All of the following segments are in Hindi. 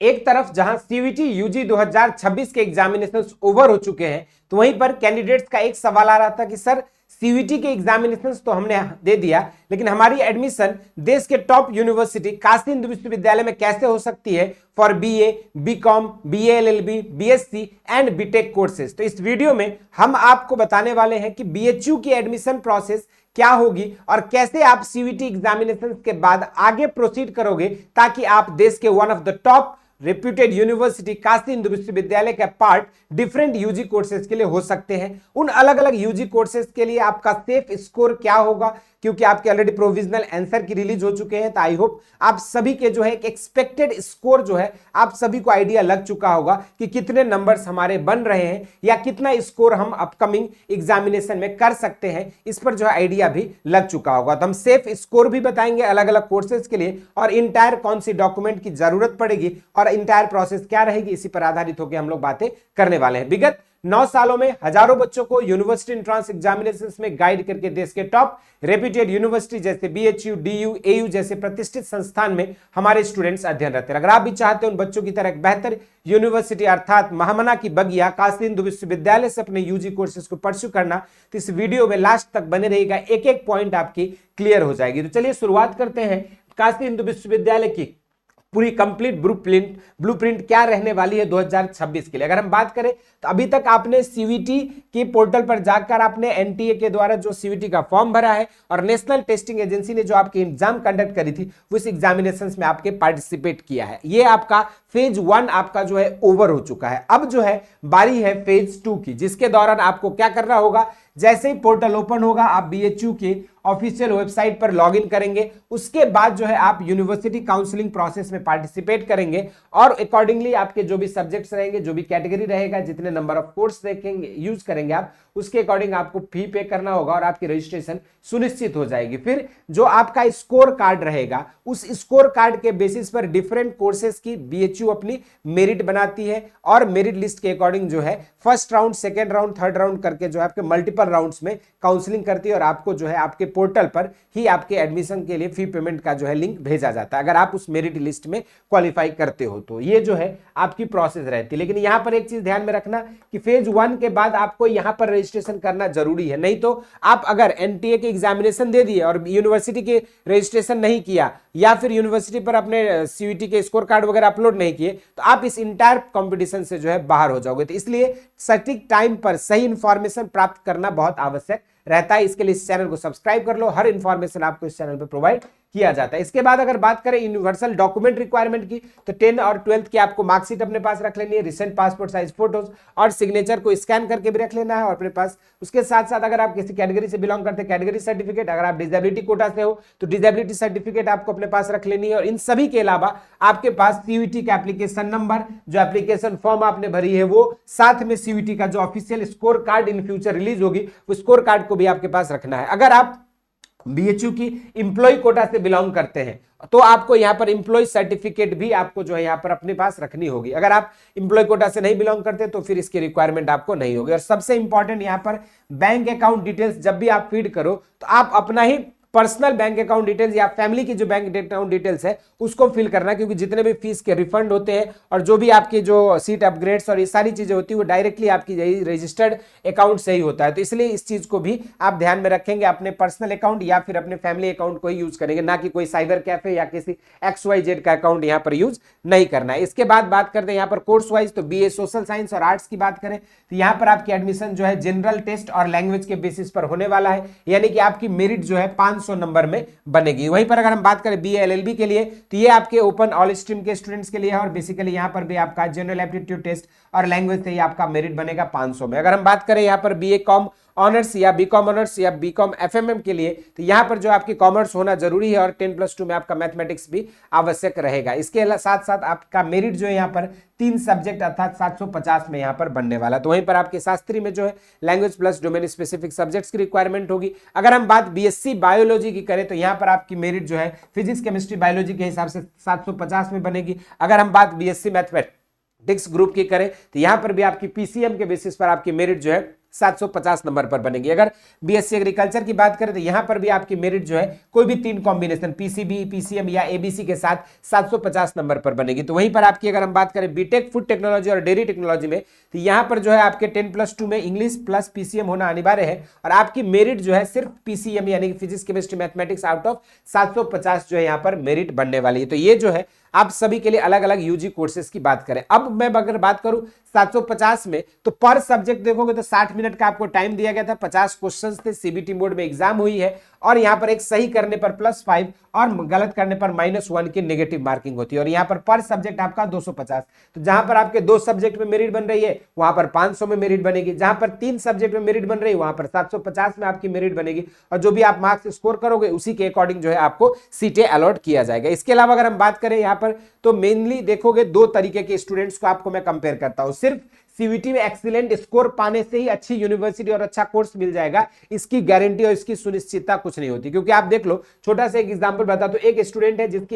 एक तरफ जहां सीयूईटी यूजी 2026 के एग्जामिनेशंस ओवर हो चुके हैं, तो वहीं पर कैंडिडेट्स का एक सवाल आ रहा था कि सर सीयूईटी के एग्जामिनेशंस तो हमने दे दिया, लेकिन हमारी एडमिशन देश के टॉप यूनिवर्सिटी काशी हिंदू विश्वविद्यालय में कैसे हो सकती है for BA, BCom, BA LLB, BSc and BTech courses. तो इस वीडियो में हम आपको बताने वाले हैं कि बीएचयू की एडमिशन प्रोसेस क्या होगी और कैसे आप सीयूईटी एग्जामिनेशन के बाद आगे प्रोसीड करोगे ताकि आप देश के one of the top reputed university Kashi Hindu विश्वविद्यालय का पार्ट डिफरेंट यूजी कोर्सेज के लिए हो सकते हैं। उन अलग अलग यूजी कोर्सेज के लिए आपका सेफ स्कोर क्या होगा, क्योंकि आपके ऑलरेडी प्रोविजनल आंसर की रिलीज हो चुके हैं, तो आई होप आप सभी के जो है एक एक्सपेक्टेड स्कोर जो है आप सभी को आइडिया लग चुका होगा कि कितने नंबर्स हमारे बन रहे हैं या कितना स्कोर हम अपकमिंग एग्जामिनेशन में कर सकते हैं, इस पर जो है आइडिया भी लग चुका होगा। तो हम सेफ स्कोर भी बताएंगे अलग अलग कोर्सेज के लिए और इंटायर कौन सी डॉक्यूमेंट की जरूरत पड़ेगी और इंटायर प्रोसेस क्या रहेगी, इसी पर आधारित होकर हम लोग बातें करने वाले हैं। विगत 9 सालों में हजारों बच्चों को यूनिवर्सिटी एंट्रेंस एग्जामिनेशंस में गाइड करके देश के टॉप रेप्यूटेड यूनिवर्सिटी जैसे बीएचयू, डीयू, एयू जैसे प्रतिष्ठित संस्थान में हमारे स्टूडेंट्स अध्ययन रहते हैं। अगर आप भी चाहते हैं उन बच्चों की तरह एक बेहतर यूनिवर्सिटी अर्थात महामना की बगिया काशी हिंदू विश्वविद्यालय से अपने यूजी कोर्सेज को परस्यू करना, तो इस वीडियो में लास्ट तक बने रहेगा, एक एक पॉइंट आपकी क्लियर हो जाएगी। तो चलिए शुरुआत करते हैं काशी हिंदू विश्वविद्यालय की पूरी कंप्लीट ब्लूप्रिंट क्या रहने वाली है 2026 के लिए। अगर हम बात करें तो अभी तक आपने सीयूईटी के पोर्टल पर जाकर आपने एनटीए के द्वारा जो सीयूईटी का फॉर्म भरा है और नेशनल टेस्टिंग एजेंसी ने जो आपकी एग्जाम कंडक्ट करी थी उस एग्जामिनेशंस में आपके पार्टिसिपेट किया है। ये आपका फेज 1 आपका जो है ओवर हो चुका है। अब जो है बारी है फेज 2 की, जिसके दौरान आपको क्या करना होगा, जैसे ही पोर्टल ओपन होगा आप बीएचयू के ऑफिशियल वेबसाइट पर लॉगिन करेंगे, उसके बाद जो है आप यूनिवर्सिटी काउंसलिंग प्रोसेस में पार्टिसिपेट करेंगे और अकॉर्डिंगली आपके जो भी सब्जेक्ट्स रहेंगे, जो भी कैटेगरी रहेगा, जितने नंबर ऑफ कोर्स देखेंगे यूज करेंगे आप, उसके अकॉर्डिंग आपको फी पे करना होगा और आपकी रजिस्ट्रेशन सुनिश्चित हो जाएगी। फिर जो आपका स्कोर कार्ड रहेगा उस स्कोर कार्ड के बेसिस पर डिफरेंट कोर्सेज की बीएचयू अपनी मेरिट बनाती है और मेरिट लिस्ट के अकॉर्डिंग जो है first round, second round, third round करके जो है आपके मल्टीपल राउंड्स में काउंसलिंग करती है और आपको जो है आपके पोर्टल पर ही आपके एडमिशन के लिए फी पेमेंट का जो है लिंक भेजा जाता है अगर आप उस मेरिट लिस्ट में क्वालिफाई करते हो तो। ये जो है आपकी प्रोसेस रहती है। लेकिन यहां पर एक चीज ध्यान में रखना कि फेज 1 के बाद आपको यहां पर रजिस्ट्रेशन करना जरूरी है, नहीं तो आप अगर एनटीए के एग्जामिनेशन दे दिए और यूनिवर्सिटी के रजिस्ट्रेशन नहीं किया या फिर यूनिवर्सिटी पर अपने सीयूईटी के स्कोर कार्ड वगैरह अपलोड नहीं किए तो आप इस इंटायर कंपटीशन से जो है बाहर हो जाओगे। तो इसलिए सटीक टाइम पर सही इंफॉर्मेशन प्राप्त करना बहुत आवश्यक रहता है। इसके लिए इस चैनल को सब्सक्राइब कर लो, हर इंफॉर्मेशन आपको इस चैनल पर प्रोवाइड किया जाता है। इसके बाद अगर बात करें यूनिवर्सल डॉक्यूमेंट रिक्वायरमेंट की, तो 10 और 12th की आपको मार्कशीट अपने पास रख लेनी है, रिसेंट पासपोर्ट साइज फोटोज और सिग्नेचर को स्कैन करके भी रख लेना है और अपने पास। उसके साथ साथ अगर आप किसी कैटेगरी से बिलोंग करते हैं कैटेगरी सर्टिफिकेट, अगर आप डिसेबिलिटी कोटा से हो तो डिसेबिलिटी सर्टिफिकेट आपको अपने पास रख लेनी है। और इन सभी के अलावा आपके पास सीयूईटी का एप्लीकेशन नंबर, जो एप्लीकेशन फॉर्म आपने भरी है वो, साथ में सीयूईटी का जो official score card in future release होगी वो स्कोर कार्ड को भी आपके पास रखना है। अगर आप बीएचयू की इंप्लॉय कोटा से बिलोंग करते हैं तो आपको यहां पर इंप्लॉय सर्टिफिकेट भी आपको जो है यहां पर अपने पास रखनी होगी। अगर आप इंप्लॉय कोटा से नहीं बिलोंग करते तो फिर इसकी रिक्वायरमेंट आपको नहीं होगी। और सबसे इंपॉर्टेंट यहां पर बैंक अकाउंट डिटेल्स जब भी आप फीड करो तो आप अपना ही पर्सनल बैंक अकाउंट डिटेल्स या फैमिली की जो बैंक अकाउंट डिटेल्स है उसको फिल करना, क्योंकि जितने भी फीस के रिफंड होते हैं और जो भी आपकी जो सीट अपग्रेड्स और ये सारी चीजें होती है वो डायरेक्टली आपकी यही रजिस्टर्ड अकाउंट से ही होता है। तो इसलिए इस चीज को भी आप ध्यान में रखेंगे, अपने पर्सनल अकाउंट या फिर अपने फैमिली अकाउंट को ही यूज करेंगे, ना कि कोई साइबर कैफे या किसी XYZ का अकाउंट यहाँ पर यूज नहीं करना है। इसके बाद बात करते हैं यहाँ पर कोर्स वाइज, तो बीए सोशल साइंस और आर्ट्स की बात करें तो यहाँ पर आपकी एडमिशन जो है जनरल टेस्ट और लैंग्वेज के बेसिस पर होने वाला है, यानी कि आपकी मेरिट जो है 500 नंबर में बनेगी। वहीं पर अगर हम बात करें बीए एलएलबी के लिए तो ये आपके ओपन ऑल स्ट्रीम के स्टूडेंट्स के लिए है और बेसिकली यहां पर भी आपका जनरल एप्टीट्यूड टेस्ट और लैंग्वेज से ही आपका मेरिट बनेगा 500 में। अगर हम बात करें यहां पर बीए कॉम ऑनर्स या बीकॉम ऑनर्स या बीकॉम एफएमएम के लिए तो यहां पर जो आपकी कॉमर्स होना जरूरी है और 10+2 में आपका मैथमेटिक्स भी आवश्यक रहेगा। इसके साथ साथ आपका मेरिट जो है यहां पर 3 सब्जेक्ट अर्थात 750 में यहां पर बनने वाला। तो वहीं पर आपके शास्त्री में जो है language plus domain specific subjects की रिक्वायरमेंट होगी। अगर हम बात बीएससी बायोलॉजी की करें तो यहां पर आपकी मेरिट जो है फिजिक्स केमिस्ट्री बायोलॉजी के हिसाब से 750 में बनेगी। अगर हम बात बीएससी मैथमेटिक्स ग्रुप की करें तो यहां पर भी आपकी पीसीएम के बेसिस पर आपकी मेरिट जो है 750 नंबर पर बनेगी। अगर बीएससी एग्रीकल्चर की बात करें तो यहां पर भी आपकी मेरिट जो है कोई भी 3 कॉम्बिनेशन पीसीबी, पीसीएम या एबीसी के साथ 750 नंबर पर बनेगी। तो वहीं पर आपकी अगर हम बात करें बीटेक फूड टेक्नोलॉजी और डेयरी टेक्नोलॉजी में, तो यहां पर जो है आपके 10+2 में इंग्लिश प्लस पीसीएम होना अनिवार्य है और आपकी मेरिट जो है सिर्फ पीसीएम यानी कि physics chemistry mathematics out of 750 जो है यहां पर मेरिट बनने वाली है। तो ये जो है आप सभी के लिए अलग अलग यूजी कोर्सेज की बात करें। अब मैं अगर बात करूं 750 में, तो पर सब्जेक्ट देखोगे तो 60 मिनट का आपको टाइम दिया गया था, 50 क्वेश्चंस थे, सीबीटी मोड में एग्जाम हुई है और यहां पर एक सही करने पर +5 और गलत करने पर -1 की नेगेटिव मार्किंग होती है और यहां पर सब्जेक्ट आपका 250। तो जहां पर आपके 2 सब्जेक्ट में मेरिट बन रही है वहां पर 500 में मेरिट बनेगी, जहां पर 3 सब्जेक्ट में मेरिट बन रही है वहां पर 750 में आपकी मेरिट बनेगी और जो भी आप मार्क्स स्कोर करोगे उसी के अकॉर्डिंग जो है आपको सीटें अलॉट किया जाएगा। इसके अलावा अगर हम बात करें यहां पर, तो मेनली देखोगे 2 तरीके के स्टूडेंट्स को आपको मैं कंपेयर करता हूं। सिर्फ सीवीटी में एक्सीलेंट स्कोर पाने से ही अच्छी यूनिवर्सिटी और अच्छा कोर्स मिल जाएगा, इसकी गारंटी और इसकी सुनिश्चितता कुछ नहीं होती। क्योंकि आप देख लो, छोटा सा एक एग्जांपल बता दो, एक स्टूडेंट है जिसकी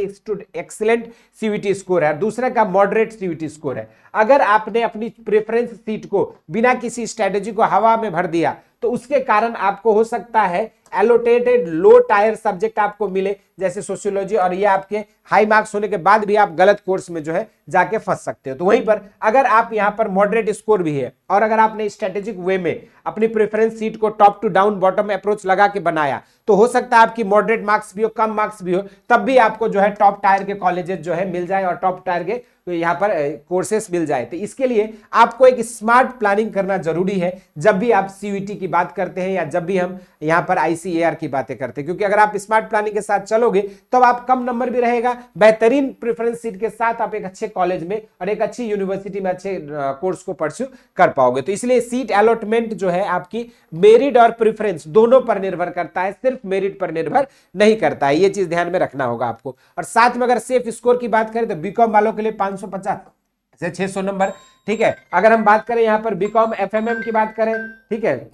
एक्सीलेंट सीवीटी स्कोर है, दूसरे का मॉडरेट सीवीटी स्कोर है। अगर आपने अपनी प्रेफरेंस सीट को बिना किसी स्ट्रेटेजी को हवा में भर दिया तो उसके कारण आपको हो सकता है एलोटेटेड लो टायर सब्जेक्ट आपको मिले जैसे सोशियोलॉजी, और ये आपके हाई मार्क्स होने के बाद भी आप गलत कोर्स में जो है जाके फंस सकते हो। तो वहीं पर अगर आप यहां पर मॉडरेट स्कोर भी है और अगर आपने स्ट्रेटेजिक वे में अपनी प्रेफरेंस सीट को top to down bottom approach लगा के बनाया, तो हो सकता है आपकी मॉडरेट मार्क्स भी हो, कम मार्क्स भी हो, तब भी आपको जो है टॉप टायर के कॉलेजेस जो है मिल जाए और टॉप टायर के तो यहां पर कोर्सेस मिल जाए। तो इसके लिए आपको एक स्मार्ट प्लानिंग करना जरूरी है जब भी आप सीयूईटी की बात करते हैं या जब भी हम यहां पर आईसीएआर की बातें करते हैं, क्योंकि अगर आप स्मार्ट प्लानिंग के साथ चलोगे तब आप कम नंबर भी रहेगा, बेहतरीन प्रेफरेंस सीट के साथ आप एक अच्छे कॉलेज में और एक अच्छी यूनिवर्सिटी में अच्छे कोर्स को परस्यू कर पाओगे। तो इसलिए सीट अलॉटमेंट जो है आपकी मेरिट और प्रेफरेंस दोनों पर निर्भर करता है, सिर्फ मेरिट पर निर्भर नहीं करता है। ये चीज ध्यान में रखना होगा आपको। और साथ में अगर सेफ स्कोर की बात करें तो बीकॉम वालों के लिए 550 से 600 नंबर, ठीक है। अगर हम बात करें यहां पर बीकॉम एफएमएम की बात करें, ठीक है,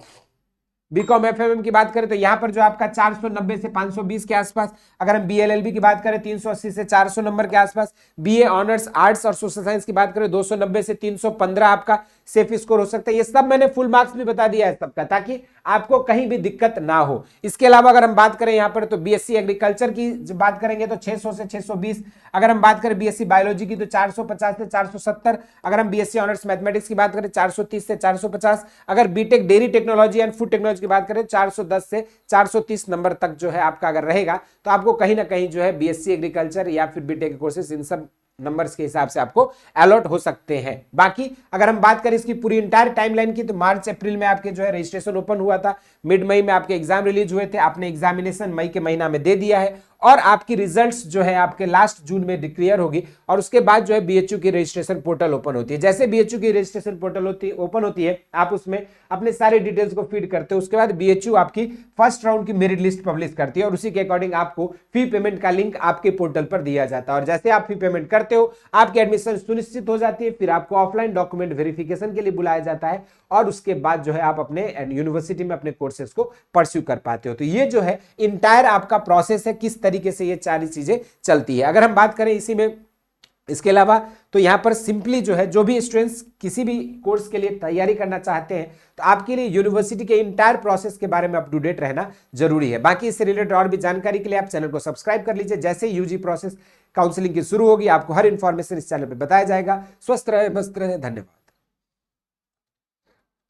बीकॉम एफएमएम की बात करें तो यहां पर जो आपका 490 से 520 के आसपास, अगर हम बीएलएलबी की बात करें 380 से 400 नंबर के आसपास, बीए ऑनर्स आर्ट्स और सोशल साइंस की बात करें 290 से 315 आपका सेफ स्कोर हो सकता है। ये सब मैंने फुल मार्क्स भी बता दिया है सबका, ताकि आपको कहीं भी दिक्कत ना हो। इसके अलावा अगर हम बात करें यहां पर तो बीएससी एग्रीकल्चर की बात करेंगे तो 600 से 620, अगर हम बात करें बीएससी बायोलॉजी की तो 450 से 470, अगर हम बीएससी ऑनर्स मैथमेटिक्स की बात करें 430 से 450, अगर BTech dairy technology and food technology की बात करें 410 से 430 नंबर तक जो है आपका अगर रहेगा तो आपको कहीं ना कहीं जो है बीएससी एग्रीकल्चर या फिर बीटेक कोर्सेज इन सब नंबर्स के हिसाब से आपको अलॉट हो सकते हैं। बाकी अगर हम बात करें इसकी पूरी इंटायर टाइमलाइन की तो मार्च अप्रैल में आपके जो है रजिस्ट्रेशन ओपन हुआ था, मिड मई में आपके एग्जाम रिलीज हुए थे, आपने एग्जामिनेशन मई के महीना में दे दिया है और आपकी रिजल्ट्स जो है आपके लास्ट जून में डिक्लेयर होगी और उसके बाद जो है बीएचयू की रजिस्ट्रेशन पोर्टल ओपन होती है। जैसे बीएचयू की रजिस्ट्रेशन पोर्टल ओपन होती है, आप उसमें अपने सारे डिटेल्स को फीड करते हो, उसके बाद बीएचयू आपकी फर्स्ट राउंड की मेरिट लिस्ट पब्लिश करती है और उसी के अकॉर्डिंग आपको फी पेमेंट का लिंक आपके पोर्टल पर दिया जाता है और जैसे आप फी पेमेंट करते हो आपकी एडमिशन सुनिश्चित हो जाती है। फिर आपको ऑफलाइन डॉक्यूमेंट वेरिफिकेशन के लिए बुलाया जाता है और उसके बाद जो है आप अपने यूनिवर्सिटी में अपने कोर्सेज को परस्यू कर पाते हो। तो ये जो है इंटायर आपका प्रोसेस है, किस तरीके से ये सारी चीजें चलती है। अगर हम बात करें इसी में इसके अलावा तो यहां पर सिंपली जो है जो भी स्टूडेंट्स किसी भी कोर्स के लिए तैयारी करना चाहते हैं तो आपके लिए यूनिवर्सिटी के इंटायर प्रोसेस के बारे में अप टू डेट रहना जरूरी है। बाकी इससे रिलेटेड और भी जानकारी के लिए आप चैनल को सब्सक्राइब कर लीजिए। जैसे यूजी प्रोसेस काउंसलिंग की शुरू होगी आपको हर इंफॉर्मेशन इस चैनल पर बताया जाएगा। स्वस्थ रहे, मस्त रहे, धन्यवाद।